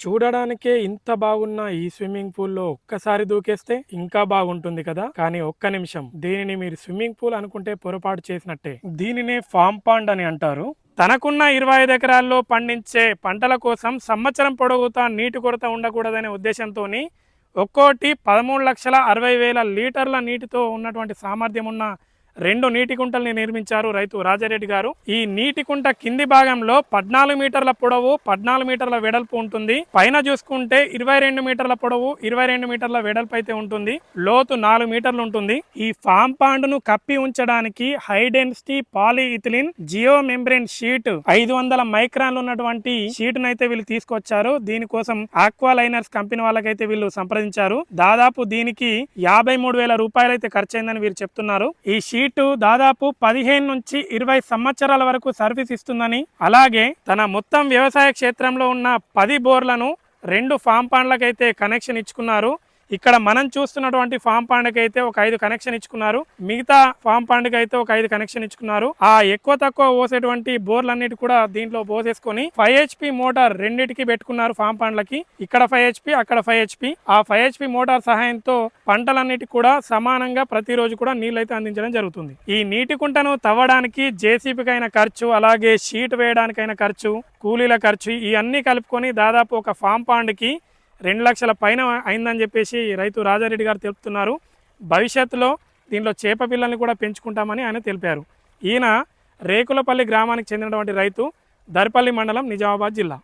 చూడడానికే ఇంత బాగున్న ఈ స్విమ్మింగ్ పూల్లో ఒక్కసారి దూకేస్తే ఇంకా బాగుంటుంది కదా. కానీ ఒక్క నిమిషం, దీనిని మీరు స్విమ్మింగ్ పూల్ అనుకుంటే పొరపాటు చేసినట్టే. దీనినే ఫామ్ పాండ్ అని అంటారు. తనకున్న 25 ఎకరాల్లో పండించే పంటల కోసం సంవత్సరం పొడవుతా నీటి కొరత ఉండకూడదనే ఉద్దేశంతో ఒక్కోటి 13,60,000 లీటర్ల నీటితో ఉన్నటువంటి సామర్థ్యం ఉన్న 2 నీటి కుంటల్ని నిర్మించారు రైతు రాజారెడ్డి గారు. ఈ నీటి కుంట కింది భాగంలో 14 మీటర్ల పొడవు, 14 మీటర్ల వెడల్పు ఉంటుంది. పైన చూసుకుంటే 22 మీటర్ల పొడవు, 22 మీటర్ల వెడల్పు అయితే ఉంటుంది. లోతు 4 మీటర్లు ఉంటుంది. ఈ ఫామ్ పాండ్ ను కప్పి ఉంచడానికి high density polyethylene geomembrane sheet 500 మైక్రాన్లు ఉన్నటువంటి షీట్ నైతే వీళ్ళు తీసుకొచ్చారు. దీనికోసం ఆక్వా లైనర్స్ కంపెనీ వాళ్ళకైతే వీళ్ళు సంప్రదించారు. దాదాపు దీనికి 53,000 రూపాయలు అయితే ఖర్చయిందని వీరు చెప్తున్నారు. ఈ షీట్ దాదాపు 15 నుంచి 20 సంవత్సరాల వరకు సర్వీస్ ఇస్తుందని, అలాగే తన మొత్తం వ్యవసాయ క్షేత్రంలో ఉన్న 10 బోర్లను 2 ఫామ్ పాండ్లకైతే కనెక్షన్ ఇచ్చుకున్నారు. ఇక్కడ మనం చూస్తున్నటువంటి ఫామ్ పాండ్కి అయితే ఒక 5 కనెక్షన్ ఇచ్చుకున్నారు. మిగతా ఫామ్ పాండ్కి అయితే ఒక 5 కనెక్షన్ ఇచ్చుకున్నారు. ఆ ఎక్కువ తక్కువ పోసేటువంటి బోర్లన్నిటి కూడా దీంట్లో పోసేసుకొని 5 HP మోటార్ రెండింటికి పెట్టుకున్నారు ఫామ్ పాండ్లకి. ఇక్కడ 5 HP, అక్కడ 5 HP. ఆ 5 HP మోటార్ సహాయంతో పంటలన్నిటి కూడా సమానంగా ప్రతిరోజు కూడా నీళ్ళు అయితే అందించడం జరుగుతుంది. ఈ నీటి కుంటను తవ్వడానికి జేసీబీకి అయిన ఖర్చు, అలాగే షీట్ వేయడానికైన ఖర్చు, కూలీల ఖర్చు, ఇవన్నీ కలుపుకొని దాదాపు ఒక ఫామ్ పాండ్కి 2 లక్షల పైన అయిందని చెప్పేసి రైతు రాజారెడ్డి గారు తెలుపుతున్నారు. భవిష్యత్తులో దీంట్లో చేప పిల్లల్ని కూడా పెంచుకుంటామని ఆయన తెలిపారు. ఈయన రేకులపల్లి గ్రామానికి చెందినటువంటి రైతు, దర్పల్లి మండలం, నిజామాబాద్ జిల్లా.